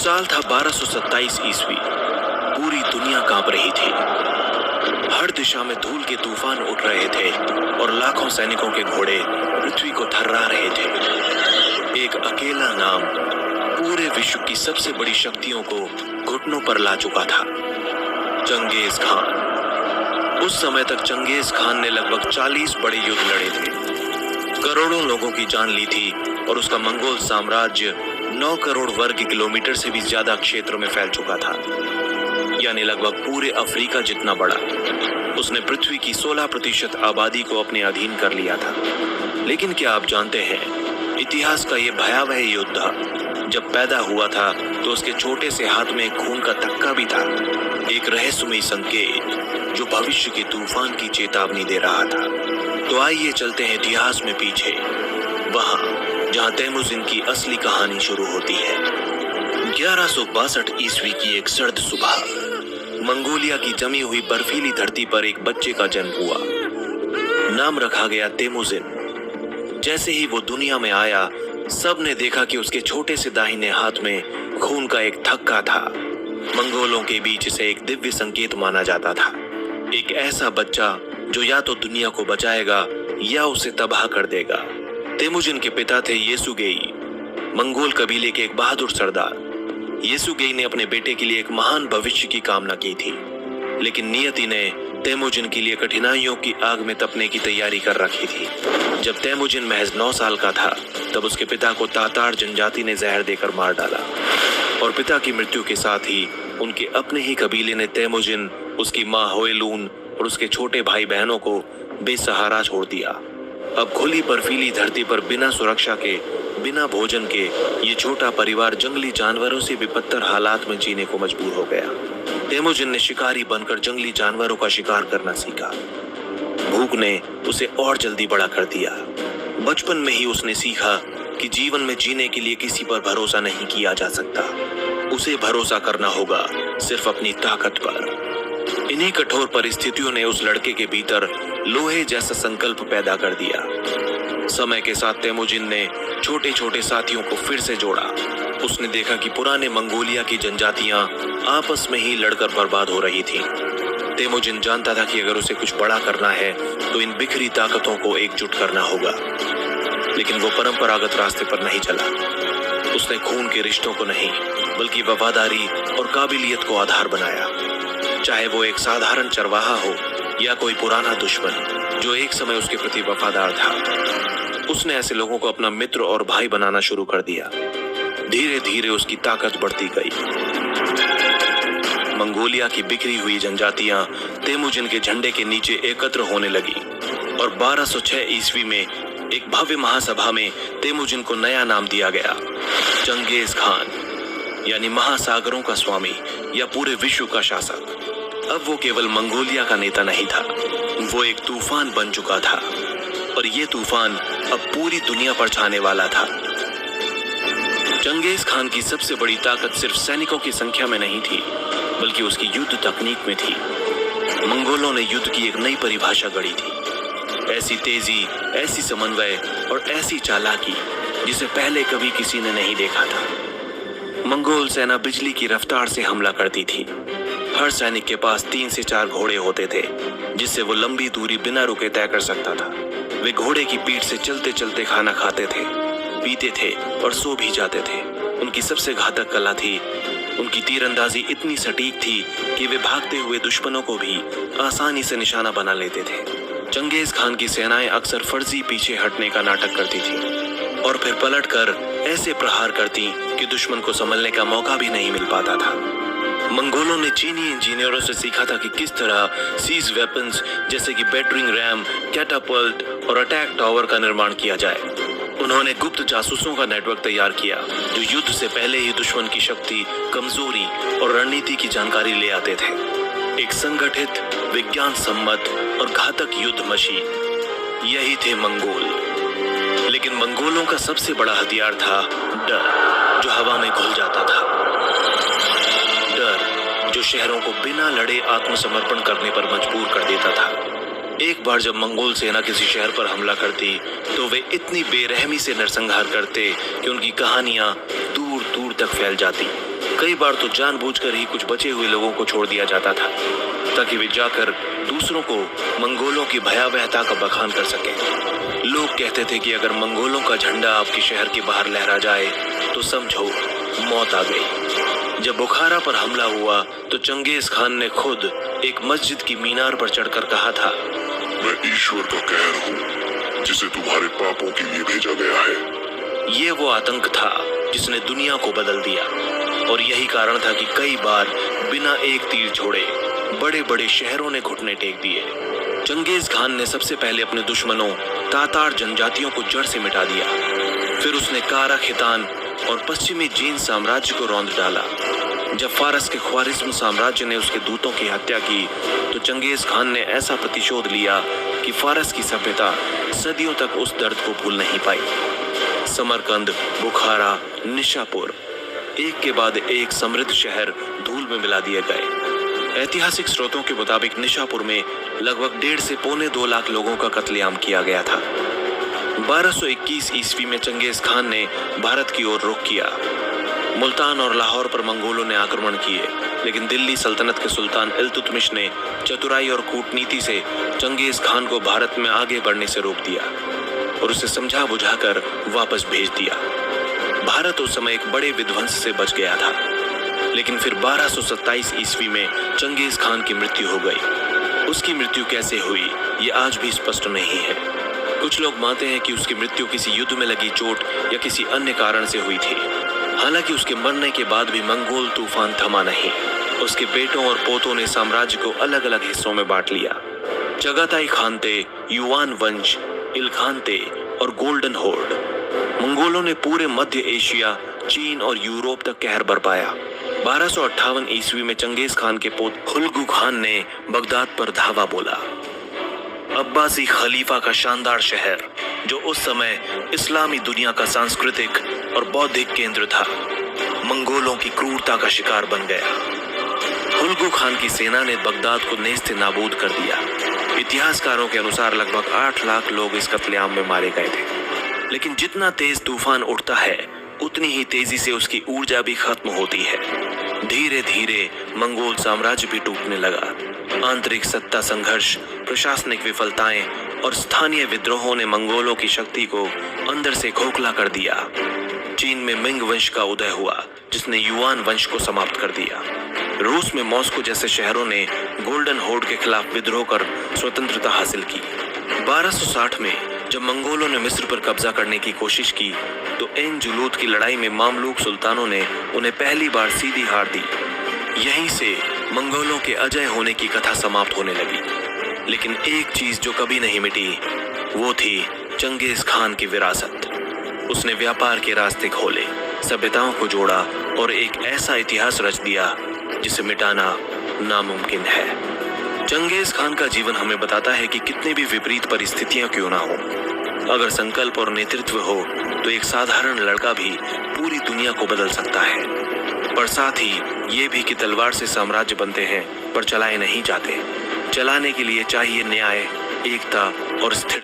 साल था 1227 ईस्वी। पूरी दुनिया कांप रही थी। हर दिशा में धूल के तूफान उठ रहे थे और लाखों सैनिकों के घोड़े पृथ्वी को थर्रा रहे थे। एक अकेला नाम पूरे विश्व की सबसे बड़ी शक्तियों को घुटनों पर ला चुका था, चंगेज खान। उस समय तक चंगेज खान ने लगभग 40 बड़े युद्ध लड़े थे, करोड़ों लोगों की जान ली थी और उसका मंगोल साम्राज्य 9 करोड़ वर्ग किलोमीटर से भी ज्यादा क्षेत्र में फैल चुका था, यानी लगभग पूरे अफ्रीका जितना बड़ा। उसने पृथ्वी की 16% आबादी को अपने अधीन कर लिया था। लेकिन क्या आप जानते हैं, इतिहास का यह भयावह योद्धा जब पैदा हुआ था तो उसके छोटे से हाथ में एक खून का थक्का भी था, एक रहस्यमयी संकेत जो भविष्य के तूफान की चेतावनी दे रहा था। तो आइए चलते हैं इतिहास में पीछे, वहां जहां तैमुजिन की असली कहानी शुरू होती है। 1162 ईस्वी की एक सर्द सुबह मंगोलिया की जमी हुई बर्फीली धरती पर एक बच्चे का जन्म हुआ। नाम रखा गया तेमुजिन। जैसे ही वो दुनिया में आया, सब ने देखा कि उसके छोटे से दाहिने हाथ में खून का एक थक्का था। मंगोलों के बीच इसे एक दिव्य संकेत माना जाता था, एक ऐसा बच्चा जो या तो दुनिया को बचाएगा या उसे तबाह कर देगा। तेमुजिन के पिता थे येसुगेई, मंगोल कबीले के एक बहादुर सरदार। येसुगेई ने अपने बेटे के लिए एक महान भविष्य की कामना की थी, लेकिन नियति ने तेमुजिन के लिए कठिनाइयों की आग में तपने की तैयारी कर रखी थी। जब तेमुजिन महज 9 साल का था, तब उसके पिता को तातार जनजाति ने जहर देकर मार डाला और पिता की मृत्यु के साथ ही उनके अपने ही कबीले ने तेमुजिन, उसकी माँ होएलून और उसके छोटे भाई बहनों को बेसहारा छोड़ दिया। अब खुली बर्फीली धरती पर बिना सुरक्षा के, बिना भोजन के ये छोटा परिवार जंगली जानवरों से विपत्तर हालात में जीने को मजबूर हो गया। तेमुजिन ने शिकारी बनकर जंगली जानवरों का शिकार करना सीखा। भूख ने उसे और जल्दी बड़ा कर दिया। बचपन में ही उसने सीखा कि जीवन में जीने के लिए किसी पर भरोसा नहीं किया जा सकता। उसे भरोसा करना होगा सिर्फ अपनी ताकत पर। इन्हीं कठोर परिस्थितियों ने उस लड़के के भीतर लोहे जैसा संकल्प पैदा कर दिया। समय के साथ तेमुजिन ने छोटे छोटे साथियों को फिर से जोड़ा। उसने देखा कि पुराने मंगोलिया की जनजातियां आपस में ही लड़कर बर्बाद हो रही थीं। तेमुजिन जानता था कि अगर उसे कुछ बड़ा करना है तो इन बिखरी ताकतों को एकजुट करना होगा। लेकिन वो परंपरागत रास्ते पर नहीं चला। उसने खून के रिश्तों को नहीं, बल्कि वफादारी और काबिलियत को आधार बनाया। चाहे वो एक साधारण चरवाहा हो या कोई पुराना दुश्मन जो एक समय उसके प्रति वफादार था, उसने ऐसे लोगों को अपना मित्र और भाई बनाना शुरू कर दिया। धीरे धीरे उसकी ताकत बढ़ती गई। मंगोलिया की बिखरी हुई जनजातियां तेमुजिन के झंडे के नीचे एकत्र होने लगी और 1206 ईस्वी में एक भव्य महासभा में तेमुजिन को नया नाम दिया गया, चंगेज खान, यानी महासागरों का स्वामी या पूरे विश्व का शासक। अब वो केवल मंगोलिया का नेता नहीं था, वो एक तूफान बन चुका था और ये तूफान अब पूरी दुनिया पर छाने वाला था। चंगेज खान की सबसे बड़ी ताकत सिर्फ सैनिकों की संख्या में नहीं थी, बल्कि उसकी युद्ध तकनीक में थी। मंगोलों ने युद्ध की एक नई परिभाषा गढ़ी थी, ऐसी तेजी, ऐसी समन्वय और ऐसी चालाकी जिसे पहले कभी किसी ने नहीं देखा था। मंगोल सेना बिजली की रफ्तार से हमला करती थी। हर सैनिक के पास 3 से 4 घोड़े होते थे, जिससे वो लंबी दूरी बिना रुके तय कर सकता था। वे घोड़े की पीठ से चलते चलते खाना खाते थे, पीते थे और सो भी जाते थे। उनकी सबसे घातक कला थी, उनकी तीरंदाजी इतनी सटीक थी कि वे भागते हुए दुश्मनों को भी आसानी से निशाना बना लेते थे। चंगेज खान की सेनाएं अक्सर फर्जी पीछे हटने का नाटक करती थी और फिर पलटकर ऐसे प्रहार करती कि दुश्मन को संभलने का मौका भी नहीं मिल पाता था। मंगोलों ने चीनी इंजीनियरों से सीखा था कि किस तरह सीज वेपन्स जैसे कि बैटरिंग रैम, कैटापल्ट और अटैक टावर का निर्माण किया जाए। उन्होंने गुप्त जासूसों का नेटवर्क तैयार किया जो युद्ध से पहले ही दुश्मन की शक्ति, कमजोरी और रणनीति की जानकारी ले आते थे। एक संगठित, विज्ञान सम्मत और घातक युद्ध मशीन, यही थे मंगोल। लेकिन मंगोलों का सबसे बड़ा हथियार था डर, जो हवा में घुल जाता था। डर जो शहरों को बिना लड़े आत्मसमर्पण करने पर मजबूर कर देता था। एक बार जब मंगोल सेना किसी शहर पर हमला करती तो वे इतनी बेरहमी से नरसंहार करते कि उनकी कहानियां दूर दूर तक फैल जाती। कई बार तो जानबूझकर ही कुछ बचे हुए लोगों को छोड़ दिया जाता था ताकि वे जाकर दूसरों को मंगोलों की भयावहता का बखान कर सकें। लोग कहते थे कि अगर मंगोलों का झंडा आपके शहर के बाहर लहरा जाए तो समझो मौत आ गई। जब बुखारा पर हमला हुआ तो चंगेज खान ने खुद एक मस्जिद की मीनार पर चढ़कर कहा था, मैं ईश्वर का कहर हूँ जिसे तुम्हारे पापों के लिए भेजा गया है। ये वो आतंक था जिसने दुनिया को बदल दिया और यही कारण था कि कई बार बिना एक तीर छोड़े बड़े बड़े शहरों ने घुटने टेक दिए। चंगेज खान ने सबसे पहले अपने दुश्मनों तातार जनजातियों को जड़ से मिटा दिया। फिर उसने कारा खितान और पश्चिमी जीन साम्राज्य को रौंद डाला। जब फारस के ख्वारिज्म साम्राज्य ने उसके दूतों की हत्या की तो चंगेज खान ने ऐसा प्रतिशोध लिया कि फारस की सभ्यता सदियों तक उस दर्द को भूल नहीं पाई। समरकंद, बुखारा, निशापुर, एक के बाद एक समृद्ध शहर धूल में मिला दिए गए। ऐतिहासिक स्रोतों के मुताबिक निशापुर में लगभग 1.5 से 2.25 लाख लोगों का कत्लेआम किया गया था। 1221 ईस्वी में चंगेज खान ने भारत की ओर रुख किया। मुल्तान और लाहौर पर मंगोलों ने आक्रमण किए, लेकिन दिल्ली सल्तनत के सुल्तान इल्तुतमिश ने चतुराई और कूटनीति से चंगेज खान को भारत में आगे बढ़ने से रोक दिया और उसे समझा बुझाकर वापस भेज दिया। भारत उस समय एक बड़े विध्वंस से बच गया था, लेकिन फिर 1227 ईस्वी में चंगेज खान की मृत्यु हो गई। उसकी मृत्यु कैसे हुई ये आज भी स्पष्ट नहीं है। कुछ लोग मानते हैं कि उसकी मृत्यु किसी युद्ध में लगी चोट या किसी अन्य कारण से हुई थी। हालांकि उसके मरने के बाद भी मंगोल तूफान थमा नहीं। उसके बेटों और पोतों ने साम्राज्य को अलग अलग हिस्सों में बांट लिया। चगाताई खानते, युआन वंश, इलखानते और गोल्डन होर्ड। मंगोलों ने पूरे मध्य एशिया, चीन और यूरोप तक कहर बरपाया। 1258 ईस्वी में चंगेज खान के पोत हुलगु खान ने बगदाद पर धावा बोला। अब्बासी खलीफा का शानदार शहर, जो उस समय इस्लामी दुनिया का सांस्कृतिक और बौद्धिक केंद्र था, मंगोलों की क्रूरता का शिकार बन गया। हुलगु खान की सेना ने बगदाद को नेस्ते नाबूद कर दिया। इतिहासकारों के अनुसार लगभग 8 लाख लोग इस कत्लेआम में मारे गए थे। लेकिन जितना तेज तूफान उठता है उतनी ही तेजी से उसकी ऊर्जा भी खत्म होती है। धीरे धीरे मंगोल साम्राज्य भी टूटने लगा। आंतरिक सत्ता संघर्ष, प्रशासनिक विफलताएं और स्थानीय विद्रोहों ने मंगोलों की शक्ति को अंदर से खोखला कर दिया। चीन में मिंग वंश का उदय हुआ, जिसने युआन वंश को समाप्त कर दिया। रूस में मॉस्को जैसे शहरों ने गोल्डन होर्ड के खिलाफ विद्रोह कर स्वतंत्रता हासिल की। 1260 में जब मंगोलों ने मिस्र पर कब्जा करने की कोशिश की तो एन जुलूत की लड़ाई में मामलूक सुल्तानों ने उन्हें पहली बार सीधी हार दी। यहीं से मंगोलों के अजय होने की कथा समाप्त होने लगी। लेकिन एक चीज जो कभी नहीं मिटी वो थी चंगेज खान की विरासत। उसने व्यापार के रास्ते खोले, सभ्यताओं को जोड़ा और एक ऐसा इतिहास रच दिया जिसे मिटाना नामुमकिन है। चंगेज खान का जीवन हमें बताता है कि कितने भी विपरीत परिस्थितियां क्यों ना हो, अगर संकल्प और नेतृत्व हो तो एक साधारण लड़का भी पूरी दुनिया को बदल सकता है। पर साथ ही ये भी कि तलवार से साम्राज्य बनते हैं पर चलाए नहीं जाते। चलाने के लिए चाहिए न्याय, एकता और स्थिरता।